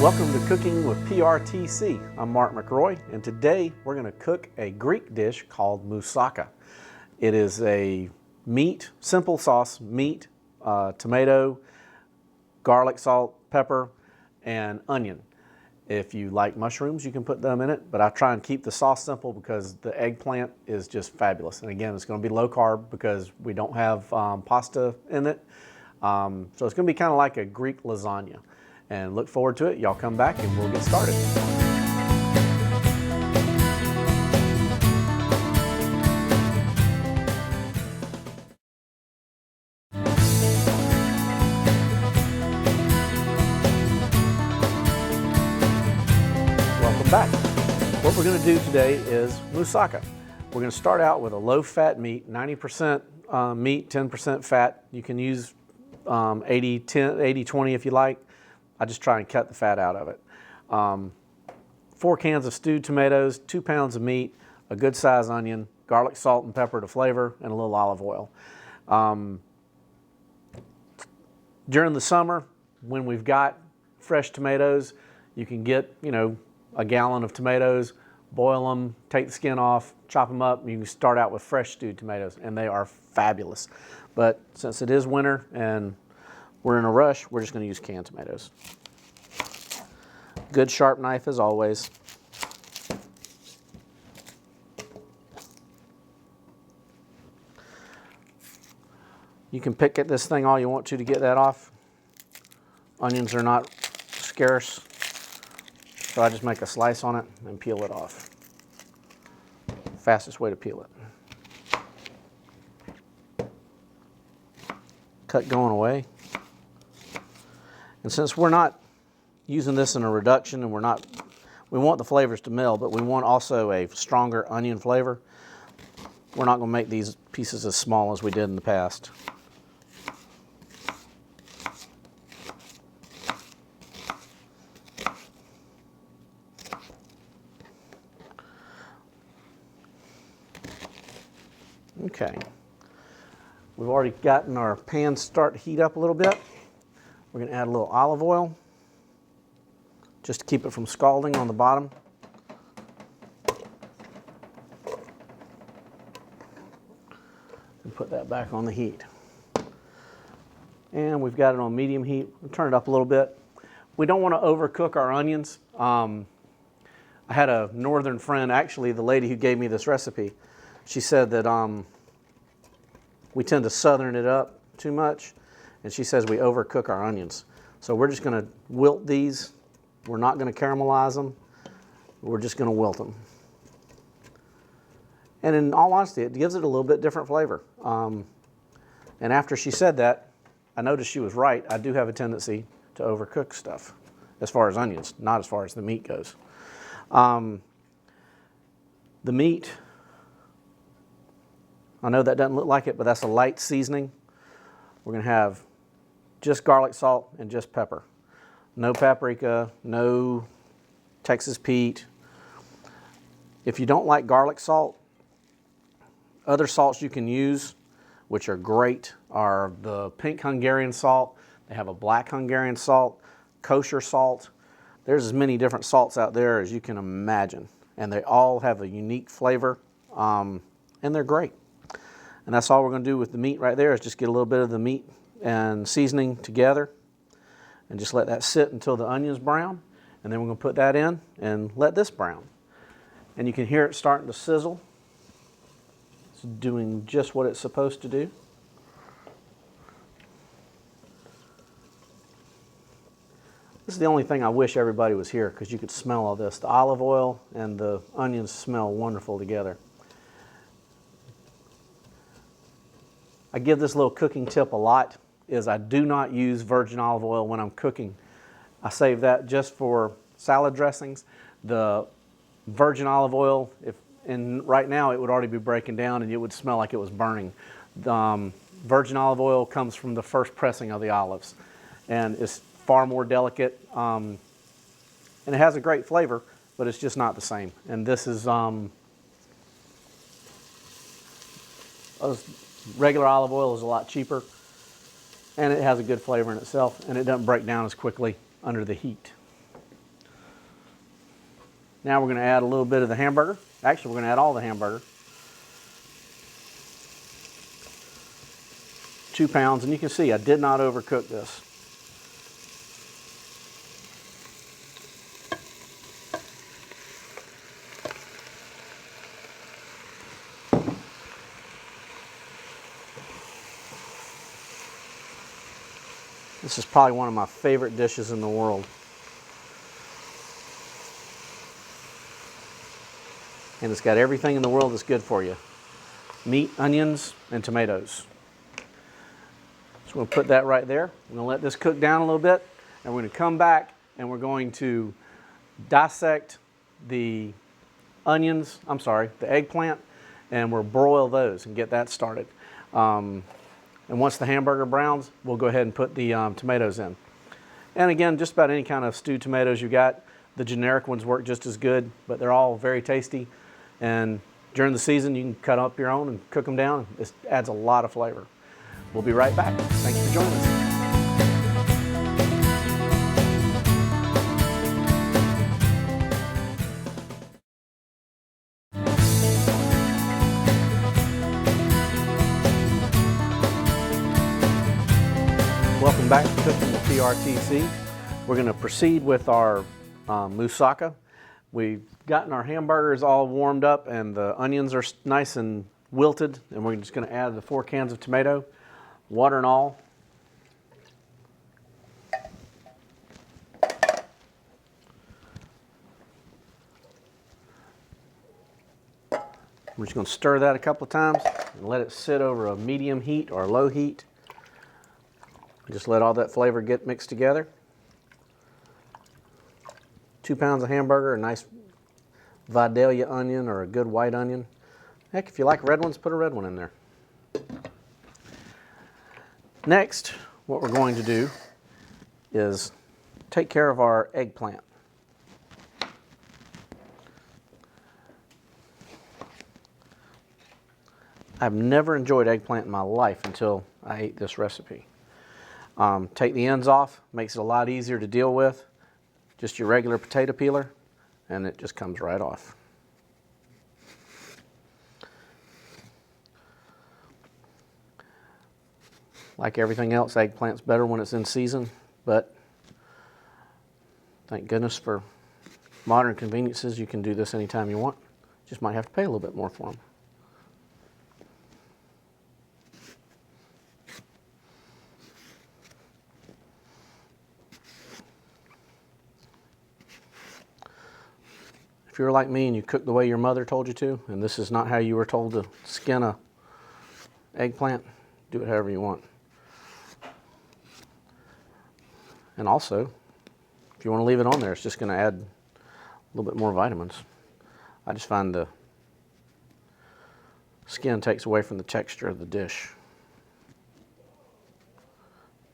Welcome to Cooking with PRTC. I'm Mark McRoy, and today we're going to cook a Greek dish called moussaka. It is a meat, simple sauce, meat, tomato, garlic, salt, pepper, and onion. If you like mushrooms, you can put them in it, but I try and keep the sauce simple because the eggplant is just fabulous. And again, it's going to be low carb because we don't have pasta in it. So it's going to be kind of like a Greek lasagna. And look forward to it. Y'all come back and we'll get started. Welcome back. What we're going to do today is moussaka. We're going to start out with a low-fat meat, 90% meat, 10% fat. You can use 80-20 if you like. I just try and cut the fat out of it. 4 cans of stewed tomatoes, 2 pounds of meat, a good size onion, garlic, salt, and pepper to flavor, and a little olive oil. During the summer, when we've got fresh tomatoes, you can get, a gallon of tomatoes, boil them, take the skin off, chop them up, and you can start out with fresh stewed tomatoes, and they are fabulous. But since it is winter and we're in a rush, we're just going to use canned tomatoes. Good sharp knife as always. You can pick at this thing all you want to get that off. Onions are not scarce, so I just make a slice on it and peel it off. Fastest way to peel it. Cut going away. And since we're not using this in a reduction and we want the flavors to meld, but we want also a stronger onion flavor, we're not going to make these pieces as small as we did in the past. Okay, we've already gotten our pan start to heat up a little bit. We're going to add a little olive oil just to keep it from scalding on the bottom. And put that back on the heat. And we've got it on medium heat. We'll turn it up a little bit. We don't want to overcook our onions. I had a northern friend, actually the lady who gave me this recipe, she said that we tend to southern it up too much. And she says we overcook our onions. So we're just going to wilt these. We're not going to caramelize them. We're just going to wilt them. And in all honesty, it gives it a little bit different flavor. And after she said that, I noticed she was right. I do have a tendency to overcook stuff as far as onions, not as far as the meat goes. The meat, I know that doesn't look like it, but that's a light seasoning. We're going to have just garlic, salt, and just pepper. No paprika, no Texas Pete. If you don't like garlic salt, other salts you can use, which are great, are the pink Hungarian salt. They have a black Hungarian salt, kosher salt. There's as many different salts out there as you can imagine, and they all have a unique flavor, and they're great. And that's all we're going to do with the meat right there is just get a little bit of the meat and seasoning together and just let that sit until the onions brown. And then we're going to put that in and let this brown. And you can hear it starting to sizzle. It's doing just what it's supposed to do. This is the only thing I wish everybody was here because you could smell all this. The olive oil and the onions smell wonderful together. I give this little cooking tip a lot, is I do not use virgin olive oil when I'm cooking. I save that just for salad dressings. The virgin olive oil, and right now it would already be breaking down and it would smell like it was burning. Virgin olive oil comes from the first pressing of the olives and it's far more delicate and it has a great flavor, but it's just not the same. And this is regular olive oil is a lot cheaper and it has a good flavor in itself and it doesn't break down as quickly under the heat. Now we're going to add a little bit of the hamburger. Actually, we're going to add all the hamburger. 2 pounds, and you can see I did not overcook this. This is probably one of my favorite dishes in the world. And it's got everything in the world that's good for you. Meat, onions, and tomatoes. So we'll put that right there. I'm going to let this cook down a little bit, and we're going to come back and we're going to dissect the the eggplant, and we'll broil those and get that started. And once the hamburger browns, we'll go ahead and put the tomatoes in. And again, just about any kind of stewed tomatoes you got. The generic ones work just as good, but they're all very tasty. And during the season, you can cut up your own and cook them down. It adds a lot of flavor. We'll be right back. Thanks for joining us. Welcome back to Cooking with PRTC. We're going to proceed with our moussaka. We've gotten our hamburgers all warmed up and the onions are nice and wilted, and we're just going to add the 4 cans of tomato, water and all. We're just going to stir that a couple of times and let it sit over a medium heat or low heat. Just let all that flavor get mixed together. 2 pounds of hamburger, a nice Vidalia onion or a good white onion. Heck, if you like red ones, put a red one in there. Next, what we're going to do is take care of our eggplant. I've never enjoyed eggplant in my life until I ate this recipe. Take the ends off, makes it a lot easier to deal with. Just your regular potato peeler, and it just comes right off. Like everything else, eggplant's better when it's in season, but thank goodness for modern conveniences. You can do this anytime you want. Just might have to pay a little bit more for them. If you're like me and you cook the way your mother told you to, and this is not how you were told to skin a eggplant, do it however you want. And also, if you want to leave it on there, it's just going to add a little bit more vitamins. I just find the skin takes away from the texture of the dish.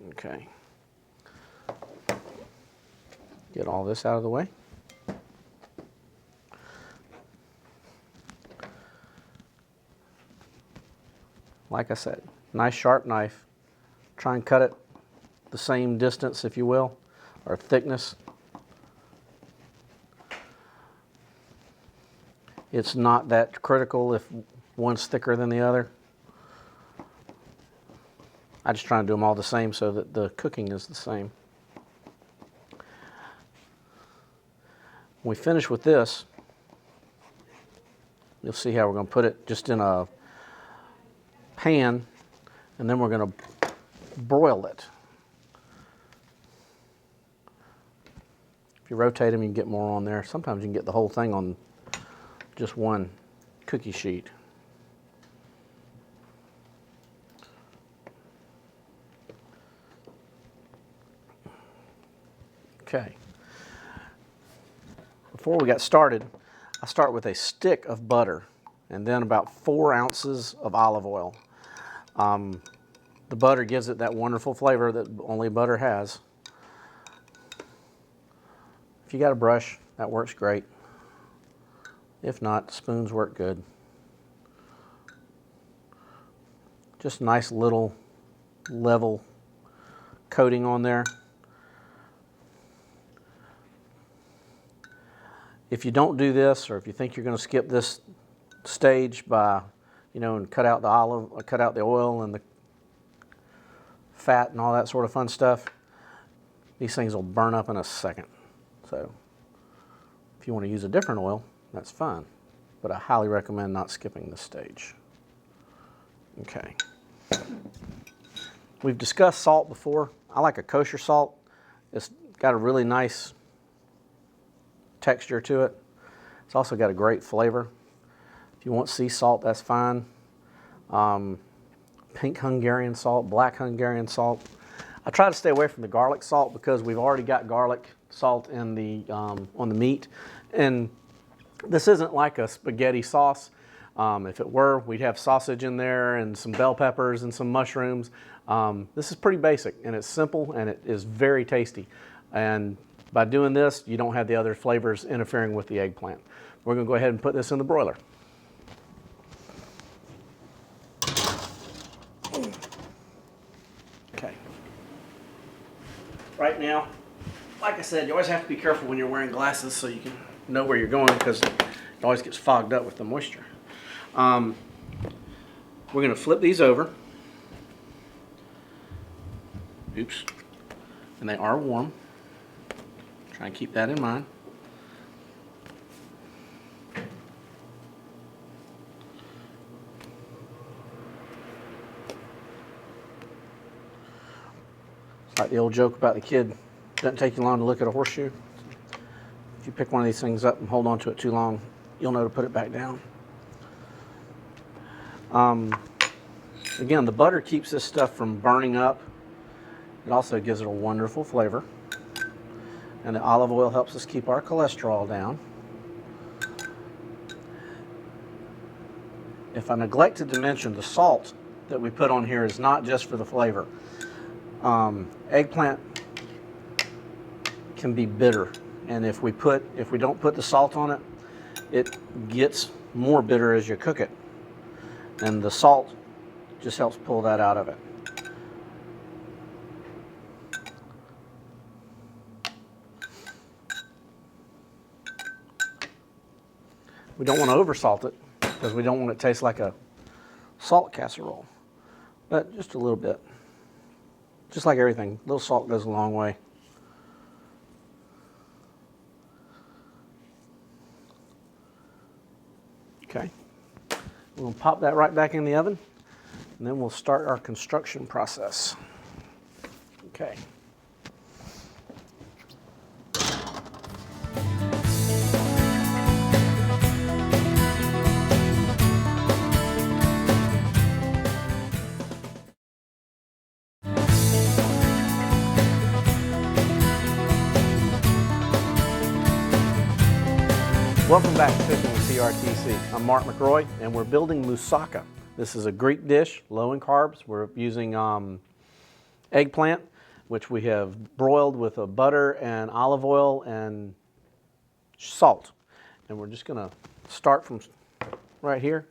Okay. Get all this out of the way. Like I said, nice sharp knife. Try and cut it the same distance, if you will, or thickness. It's not that critical if one's thicker than the other. I just try and do them all the same so that the cooking is the same. When we finish with this, you'll see how we're going to put it just in a pan, and then we're going to broil it. If you rotate them, you can get more on there. Sometimes you can get the whole thing on just one cookie sheet. Okay. Before we got started, I start with a stick of butter and then about 4 ounces of olive oil. The butter gives it that wonderful flavor that only butter has. If you got a brush, that works great. If not, spoons work good. Just a nice little level coating on there. If you don't do this, or if you think you're going to skip this stage by, and cut out the oil and the fat and all that sort of fun stuff, these things will burn up in a second. So if you want to use a different oil, that's fine. But I highly recommend not skipping this stage. Okay. We've discussed salt before. I like a kosher salt. It's got a really nice texture to it. It's also got a great flavor. If you want sea salt, that's fine. Pink Hungarian salt, black Hungarian salt. I try to stay away from the garlic salt because we've already got garlic salt in the on the meat, and this isn't like a spaghetti sauce. If it were, we'd have sausage in there and some bell peppers and some mushrooms. This is pretty basic, and it's simple, and it is very tasty. And by doing this, you don't have the other flavors interfering with the eggplant. We're going to go ahead and put this in the broiler. Okay. Right now, like I said, you always have to be careful when you're wearing glasses so you can know where you're going, because it always gets fogged up with the moisture. We're going to flip these over. Oops. And they are warm. Try and keep that in mind. It's like the old joke about the kid. It doesn't take you long to look at a horseshoe. If you pick one of these things up and hold on to it too long, you'll know to put it back down. Again, the butter keeps this stuff from burning up. It also gives it a wonderful flavor. And the olive oil helps us keep our cholesterol down. If I neglected to mention, the salt that we put on here is not just for the flavor. Eggplant can be bitter, and if we don't put the salt on it, it gets more bitter as you cook it. And the salt just helps pull that out of it. We don't want to oversalt it because we don't want it to taste like a salt casserole, but just a little bit. Just like everything, a little salt goes a long way. Okay, we'll pop that right back in the oven, and then we'll start our construction process. Okay. Welcome back to Cooking with TRTC. I'm Mark McRoy, and we're building moussaka. This is a Greek dish, low in carbs. We're using eggplant, which we have broiled with a butter and olive oil and salt. And we're just going to start from right here.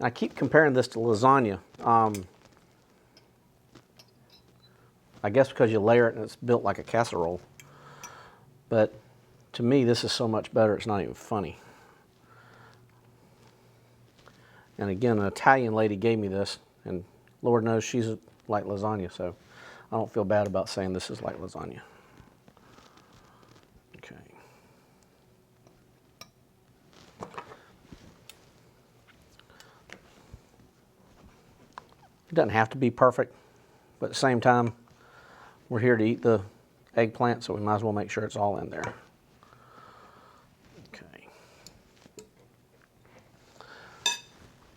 I keep comparing this to lasagna. I guess because you layer it and it's built like a casserole. But to me, this is so much better, it's not even funny. And again, an Italian lady gave me this, and Lord knows she's like lasagna, so I don't feel bad about saying this is like lasagna. Okay. It doesn't have to be perfect, but at the same time, we're here to eat the eggplant, so we might as well make sure it's all in there. Okay.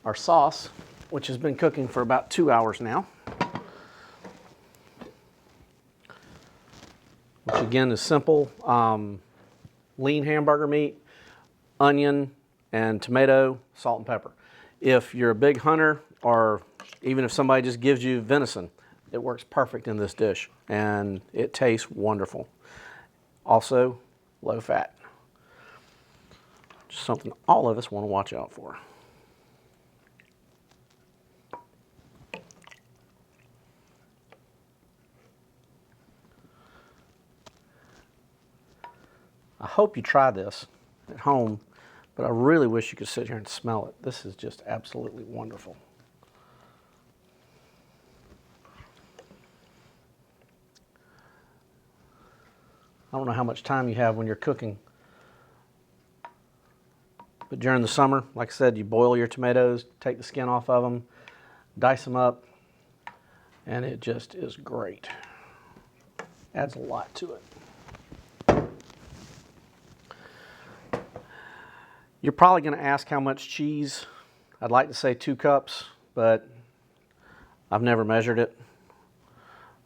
Our sauce, which has been cooking for about 2 hours now, which again is simple. Lean hamburger meat, onion, and tomato, salt and pepper. If you're a big hunter, or even if somebody just gives you venison, it works perfect in this dish, and it tastes wonderful. Also, low fat. Just something all of us want to watch out for. hope you try this at home, but I really wish you could sit here and smell it. This is just absolutely wonderful. I don't know how much time you have when you're cooking, but during the summer, like I said, you boil your tomatoes, take the skin off of them, dice them up, and it just is great. Adds a lot to it. You're probably going to ask how much cheese. I'd like to say 2 cups, but I've never measured it.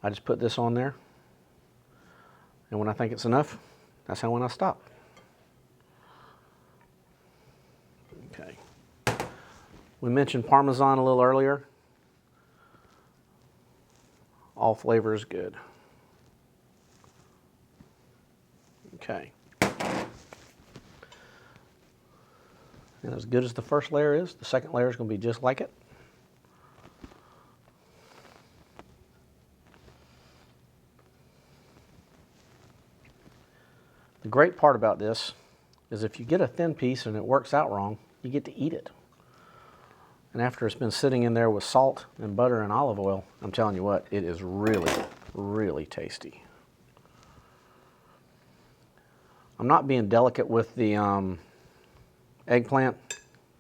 I just put this on there, and when I think it's enough, that's when I stop. Okay. We mentioned Parmesan a little earlier. All flavor is good. Okay. And as good as the first layer is, the second layer is going to be just like it. The great part about this is if you get a thin piece and it works out wrong, you get to eat it. And after it's been sitting in there with salt and butter and olive oil, I'm telling you what, it is really, really tasty. I'm not being delicate with the eggplant.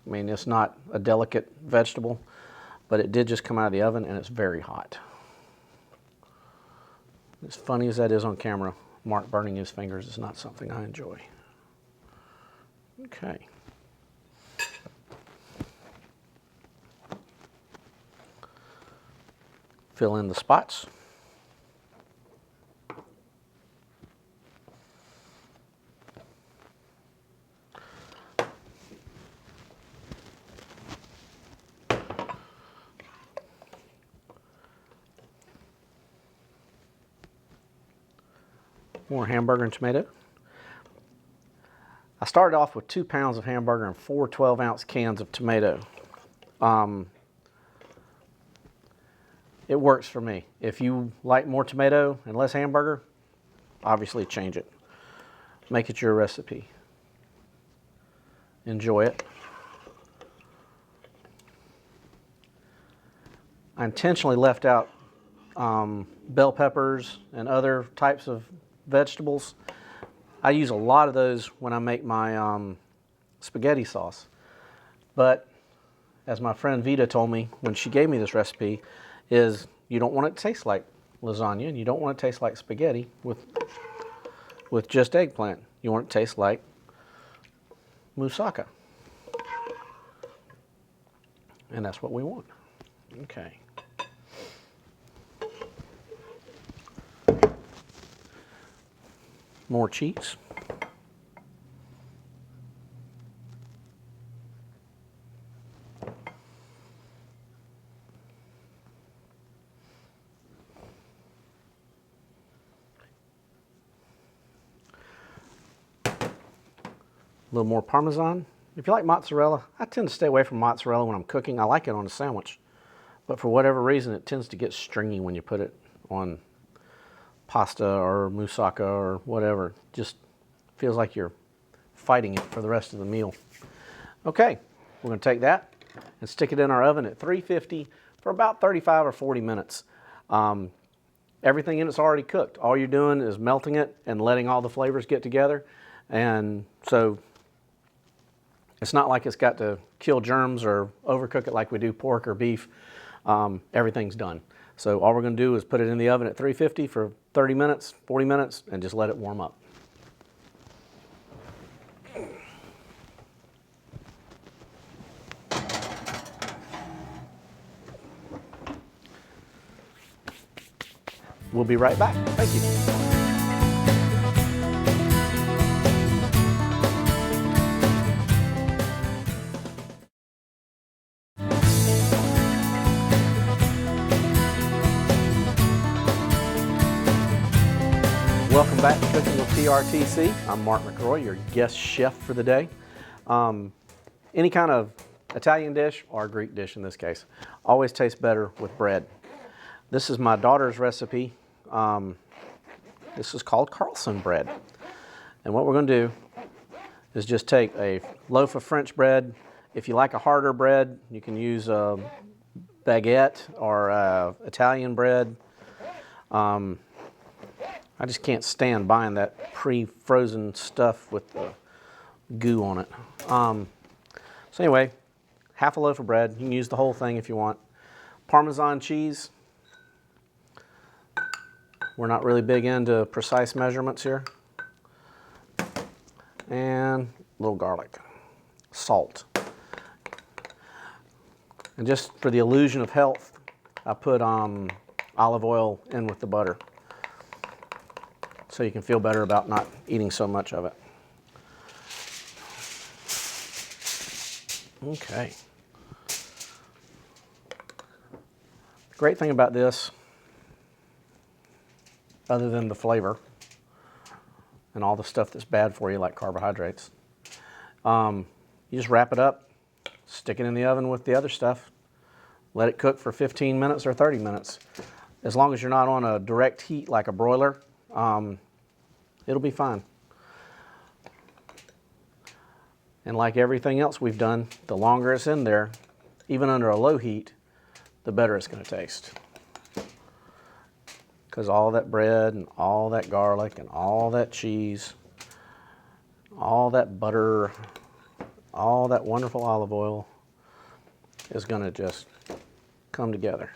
I mean, it's not a delicate vegetable, but it did just come out of the oven and it's very hot. As funny as that is on camera, Mark burning his fingers is not something I enjoy. Okay. Fill in the spots. More hamburger and tomato. I started off with 2 pounds of hamburger and 4 12-ounce cans of tomato. It works for me. If you like more tomato and less hamburger, obviously change it. Make it your recipe. Enjoy it. I intentionally left out bell peppers and other types of vegetables. I use a lot of those when I make my spaghetti sauce. But as my friend Vita told me when she gave me this recipe, is you don't want it to taste like lasagna and you don't want it to taste like spaghetti with just eggplant. You want it to taste like moussaka. And that's what we want. Okay. More cheese. A little more Parmesan. If you like mozzarella, I tend to stay away from mozzarella when I'm cooking. I like it on a sandwich, but for whatever reason, it tends to get stringy when you put it on pasta or moussaka or whatever. Just feels like you're fighting it for the rest of the meal. Okay, we're going to take that and stick it in our oven at 350 for about 35 or 40 minutes. Everything in it's already cooked. All you're doing is melting it and letting all the flavors get together. And so it's not like it's got to kill germs or overcook it like we do pork or beef. Everything's done. So all we're going to do is put it in the oven at 350 for 30 minutes, 40 minutes, and just let it warm up. We'll be right back. Thank you. Welcome back to Cooking with TRTC. I'm Mark McRoy, your guest chef for the day. Any kind of Italian dish or Greek dish in this case always tastes better with bread. This is my daughter's recipe. This is called Carlson bread. And what we're going to do is just take a loaf of French bread. If you like a harder bread, you can use a baguette or Italian bread. I just can't stand buying that pre-frozen stuff with the goo on it. So anyway, half a loaf of bread. You can use the whole thing if you want. Parmesan cheese. We're not really big into precise measurements here. And a little garlic. Salt. And just for the illusion of health, I put olive oil in with the butter, so you can feel better about not eating so much of it. Okay. The great thing about this, other than the flavor and all the stuff that's bad for you, like carbohydrates, you just wrap it up, stick it in the oven with the other stuff, let it cook for 15 minutes or 30 minutes. As long as you're not on a direct heat like a broiler, it'll be fine. And like everything else we've done, the longer it's in there, even under a low heat, the better it's going to taste. Because all that bread and all that garlic and all that cheese, all that butter, all that wonderful olive oil is going to just come together.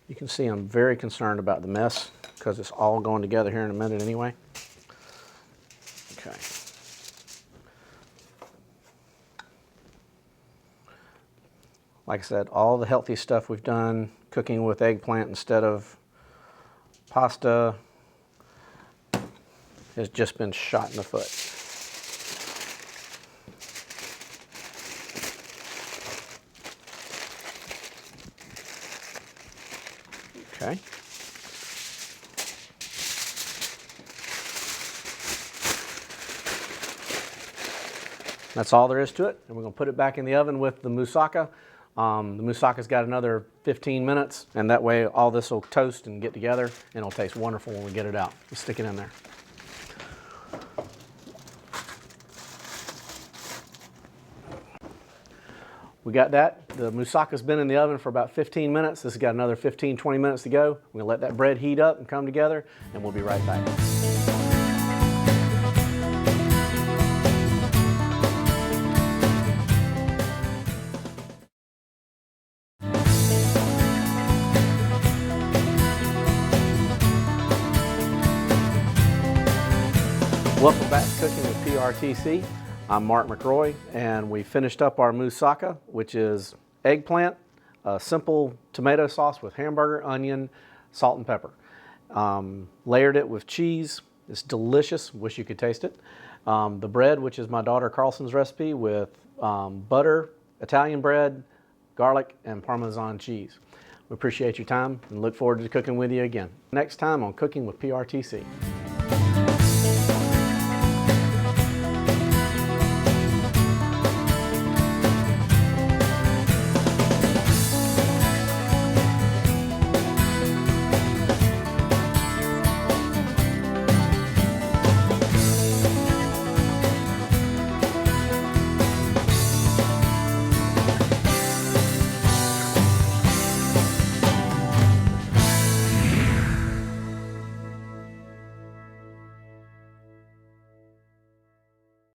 You can see I'm very concerned about the mess because it's all going together here in a minute anyway. Okay. Like I said, all the healthy stuff we've done, cooking with eggplant instead of pasta, has just been shot in the foot. Okay. That's all there is to it. And we're going to put it back in the oven with the moussaka. The moussaka's got another 15 minutes, and that way all this will toast and get together, and it'll taste wonderful when we get it out. We'll stick it in there. We got that. The moussaka's been in the oven for about 15 minutes. This has got another 15-20 minutes to go. We're going to let that bread heat up and come together, and we'll be right back. Welcome back to Cooking with PRTC. I'm Mark McRoy, and we finished up our moussaka, which is eggplant, a simple tomato sauce with hamburger, onion, salt, and pepper. Layered it with cheese. It's delicious. Wish you could taste it. The bread, which is my daughter Carlson's recipe, with butter, Italian bread, garlic, and Parmesan cheese. We appreciate your time and look forward to cooking with you again next time on Cooking with PRTC.